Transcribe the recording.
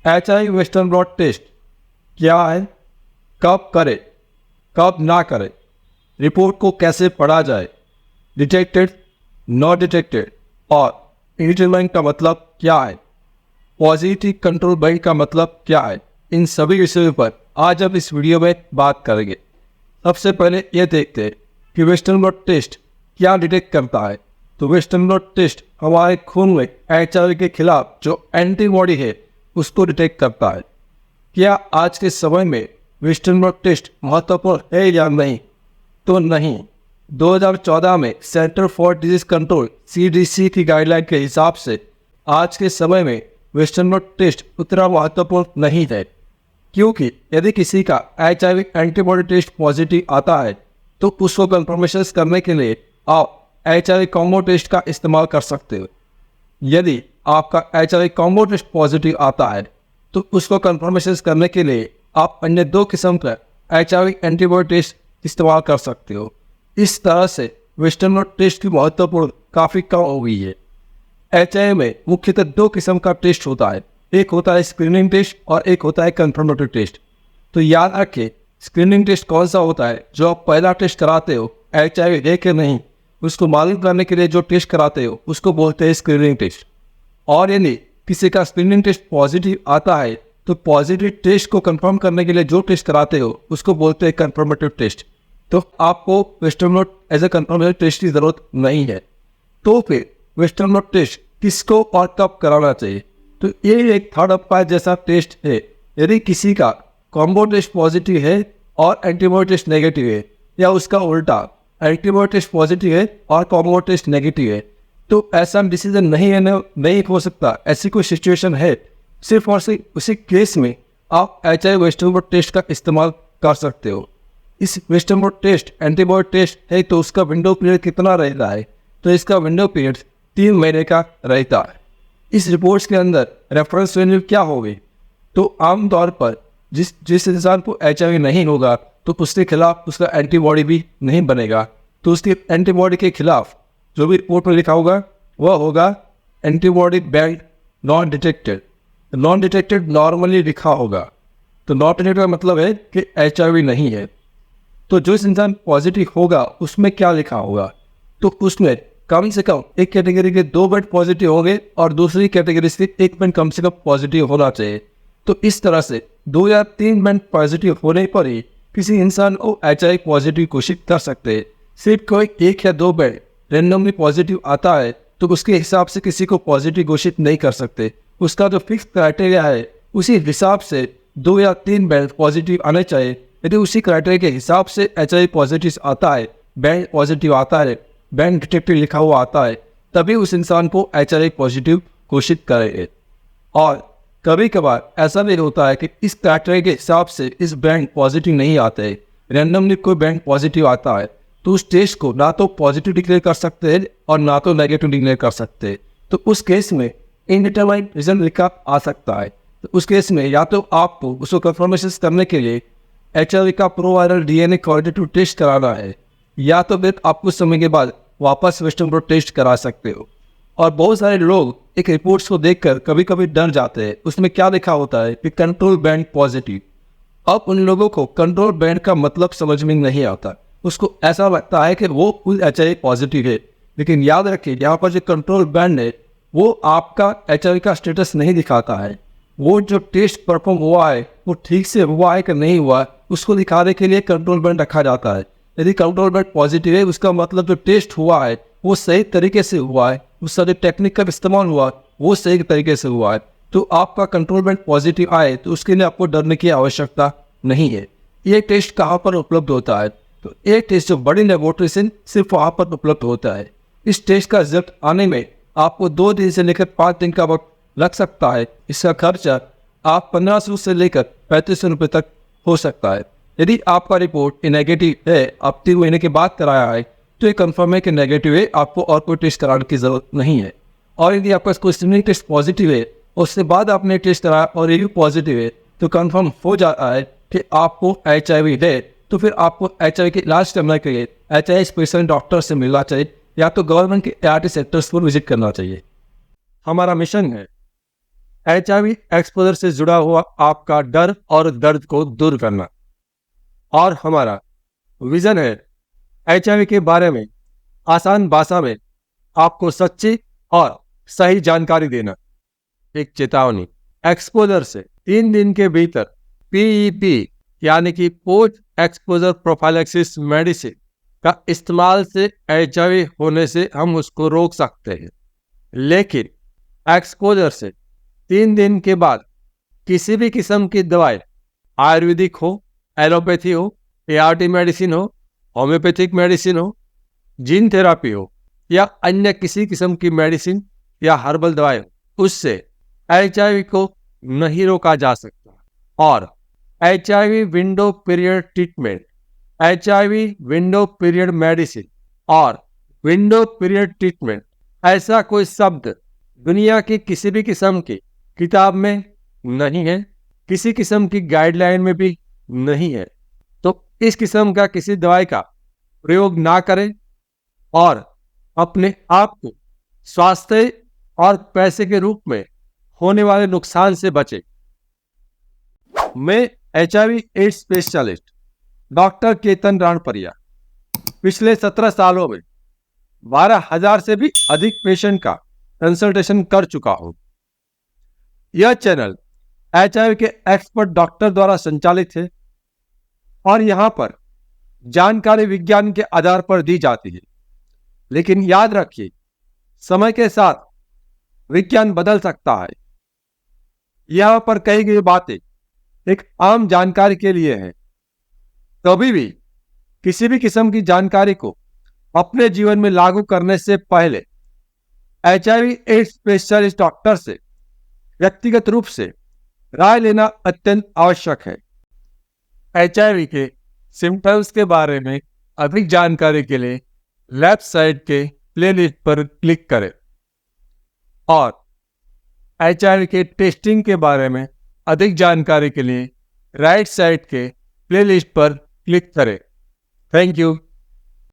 HIV western blot test क्या है, कब करें, कब ना करें, रिपोर्ट को कैसे पढ़ा जाए, डिटेक्टेड, नॉट डिटेक्टेड और इंडिटरमाइन का मतलब क्या है, पॉजिटिव कंट्रोल बैंड का मतलब क्या है, इन सभी विषयों पर आज हम इस वीडियो में बात करेंगे। सबसे पहले ये देखते हैं कि वेस्टर्न ब्लॉट टेस्ट क्या डिटेक्ट करता है। तो वेस्टर्न ब्लॉट टेस्ट हमारे खून में HIV के खिलाफ जो एंटीबॉडी है उसको डिटेक्ट करता है। क्या आज के समय में वेस्टर्न ब्लॉट टेस्ट महत्वपूर्ण है या नहीं? तो नहीं। 2014 में centre for disease control CDC की गाइडलाइन के हिसाब से आज के समय में वेस्टर्न ब्लॉट टेस्ट उतना महत्वपूर्ण नहीं है, क्योंकि यदि किसी का HIV एंटीबॉडी टेस्ट पॉजिटिव आता है तो उसको कंफर्मेशन करने के लिए आप HIV कॉम्बो टेस्ट का इस्तेमाल कर सकते हो। यदि आपका HIV कॉम्बो टेस्ट पॉजिटिव आता है तो उसको कंफर्मेशन करने के लिए आप अन्य 2 किस्म का HIV एंटीबॉडी टेस्ट इस्तेमाल कर सकते हो। इस तरह से वेस्टर्न ब्लॉट टेस्ट की महत्वपूर्ण काफ़ी कम हो गई है। HIV में मुख्यतः 2 किस्म का टेस्ट होता है, एक होता है स्क्रीनिंग टेस्ट और एक होता है कंफर्मेटरी टेस्ट। तो याद रखें, स्क्रीनिंग टेस्ट कौन सा होता है? जो आप पहला टेस्ट कराते हो HIV है कि नहीं उसको मालूम करने के लिए जो टेस्ट कराते हो उसको बोलते हैं स्क्रीनिंग टेस्ट। और यदि किसी का स्क्रीनिंग टेस्ट पॉजिटिव आता है तो पॉजिटिव टेस्ट को कंफर्म करने के लिए जो टेस्ट कराते हो उसको बोलते हैं कंफर्मेटिव टेस्ट। तो आपको western blot as a confirmative test की जरूरत नहीं है। तो फिर वेस्टर्न ब्लॉट टेस्ट किसको और कब कराना चाहिए? तो ये एक थर्ड अपायर जैसा टेस्ट है। यदि किसी का कॉम्बो टेस्ट पॉजिटिव है और एंटीबॉडी टेस्ट नेगेटिव है, या उसका उल्टा एंटीबॉडी टेस्ट पॉजिटिव है और कॉम्बो टेस्ट नेगेटिव है, तो ऐसा डिसीजन नहीं हो सकता। ऐसी कोई सिचुएशन है, सिर्फ और सिर्फ उसी केस में आप HIV वेस्टर्न ब्लॉट टेस्ट का इस्तेमाल कर सकते हो। इस western blot test antibody test है तो उसका विंडो पीरियड कितना रहता है? तो इसका विंडो पीरियड 3 महीने का रहता है। इस रिपोर्ट्स के अंदर रेफरेंस वैल्यू क्या होगी? तो आमतौर पर जिस इंसान को HIV नहीं होगा तो उसके खिलाफ उसका एंटीबॉडी भी नहीं बनेगा। तो उसकी एंटीबॉडी के खिलाफ जो भी रिपोर्ट में लिखा होगा वह होगा antibody band non detected. Non detected normally लिखा होगा। तो नॉन डिटेक्टेड का मतलब है कि HIV नहीं है। तो जो इंसान पॉजिटिव होगा उसमें क्या लिखा होगा? तो उसमें कम से कम एक कैटेगरी के 2 बैंड पॉजिटिव होंगे और दूसरी कैटेगरी से 1 बैंड कम से कम पॉजिटिव होना चाहिए। तो इस तरह से 2 या 3 बैंड पॉजिटिव होने पर ही किसी इंसान को HIV पॉजिटिव घोषित कर सकते हैं। सिर्फ कोई 1 या 2 बैंड रैंडमली पॉजिटिव आता है तो उसके हिसाब से किसी को पॉजिटिव घोषित नहीं कर सकते। उसका जो फिक्स क्राइटेरिया है उसी हिसाब से 2 या 3 बैंड पॉजिटिव आने चाहिए। यदि उसी क्राइटेरिया के हिसाब से HIV पॉजिटिव आता है, बैंड पॉजिटिव आता है, बैंड डिटेक्टिव लिखा हुआ आता है, तभी उस इंसान को HIV पॉजिटिव घोषित करेंगे। और कभी कभार ऐसा भी होता है कि इस क्राइटेरिया के हिसाब से इस बैंड पॉजिटिव नहीं आते हैं, रैंडमली कोई बैंड पॉजिटिव आता है, तो उस टेस्ट को ना तो पॉजिटिव डिक्लेयर कर सकते हैं और ना तो नेगेटिव डिक्लेयर कर सकते हैं। तो उस केस में इनडिटरमाइंड रिजल्ट लिखा आ सकता है। तो उस केस में या तो आपको उसको कंफर्मेशन करने के लिए HIV का प्रोवायरल DNA क्वालिटेटिव टेस्ट कराना है, या तो फिर आप कुछ समय के बाद वापस वेस्टर्न ब्लॉट टेस्ट करा सकते हो। और बहुत सारे लोग एक रिपोर्ट्स को देखकर कभी कभी डर जाते हैं। उसमें क्या लिखा होता है कि कंट्रोल बैंड पॉजिटिव। अब उन लोगों को कंट्रोल बैंड का मतलब समझ में नहीं आता। उसको ऐसा लगता है कि वो HIV पॉजिटिव है, लेकिन याद रखिए यहाँ पर जो कंट्रोल बैंड है वो आपका HIV का स्टेटस नहीं दिखाता है। वो जो टेस्ट परफॉर्म हुआ है वो ठीक से हुआ है कि नहीं हुआ उसको दिखाने के लिए कंट्रोल बैंड रखा जाता है। यदि कंट्रोल बैंड पॉजिटिव है उसका मतलब जो टेस्ट हुआ है वो सही तरीके से हुआ है, उसका जो टेक्निक का इस्तेमाल हुआ वो सही तरीके से हुआ है। तो आपका कंट्रोल बैंड पॉजिटिव आए तो उसके लिए आपको डरने की आवश्यकता नहीं है। ये टेस्ट कहाँ पर उपलब्ध होता है? तो ये टेस्ट जो बड़ी लेबोरेटरी से सिर्फ वहाँ पर उपलब्ध होता है। इस टेस्ट का रिजल्ट आने में आपको 2 दिन से लेकर 5 दिन का वक्त लग सकता है। इसका खर्चा आप 1500 से लेकर 3500 रुपये तक हो सकता है। यदि आपका रिपोर्ट नेगेटिव है, आप 3 महीने के बाद कराया है, तो ये कंफर्म है कि नेगेटिव है, आपको और कोई टेस्ट कराने की जरूरत नहीं है। और यदि आपका कोई स्क्रीनिंग टेस्ट पॉजिटिव है, उसके बाद आपने टेस्ट कराया और ये भी पॉजिटिव है, तो कंफर्म हो जाता है कि आपको HIV है। तो फिर आपको HIV के इलाज करने के लिए HIV स्पेशलिस्ट डॉक्टर से मिलना चाहिए, या तो गवर्नमेंट के ART सेक्टर्स को विजिट करना चाहिए। हमारा मिशन है HIV एक्सपोजर से जुड़ा हुआ आपका डर और दर्द को दूर करना। और हमारा विजन है HIV के बारे में आसान भाषा में आपको सच्ची और सही जानकारी देना। एक चेतावनी, एक्सपोजर से 3 दिन के भीतर PEP यानी कि पोस्ट एक्सपोजर प्रोफाइलैक्सिस मेडिसिन का इस्तेमाल से HIV होने से हम उसको रोक सकते हैं, लेकिन एक्सपोजर से 3 दिन के बाद किसी भी किस्म की दवाई, आयुर्वेदिक हो, एलोपैथी हो, ART मेडिसिन हो, होम्योपैथिक मेडिसिन हो, जीन थेरापी हो या अन्य किसी किस्म की मेडिसिन या हर्बल दवाई हो, उससे HIV को नहीं रोका जा सकता। और HIV window period treatment, HIV window period medicine और विंडो पीरियड ट्रीटमेंट, ऐसा कोई शब्द दुनिया की किसी भी किस्म की किताब में नहीं है, किसी किस्म की गाइडलाइन में भी नहीं है। तो इस किस्म का किसी दवाई का प्रयोग ना करें और अपने आप को स्वास्थ्य और पैसे के रूप में होने वाले नुकसान से बचें। मैं HIV AIDS specialist doctor Ketan Ranparia पिछले 17 सालों में 12,000 से भी अधिक पेशेंट का कंसल्टेशन कर चुका हूं। यह चैनल HIV के एक्सपर्ट डॉक्टर द्वारा संचालित है और यहां पर जानकारी विज्ञान के आधार पर दी जाती है। लेकिन याद रखिए, समय के साथ विज्ञान बदल सकता है। यहां पर कही गई बातें एक आम जानकारी के लिए है। कभी भी किसी भी किस्म की जानकारी को अपने जीवन में लागू करने से पहले HIV एड्स स्पेशलिस्ट डॉक्टर से व्यक्तिगत रूप से राय लेना अत्यंत आवश्यक है। HIV के सिम्टम्स के बारे में अधिक जानकारी के लिए लेफ्ट साइड के प्लेलिस्ट पर क्लिक करें और HIV के टेस्टिंग के बारे में अधिक जानकारी के लिए राइट साइड के प्लेलिस्ट पर क्लिक करें। Thank you.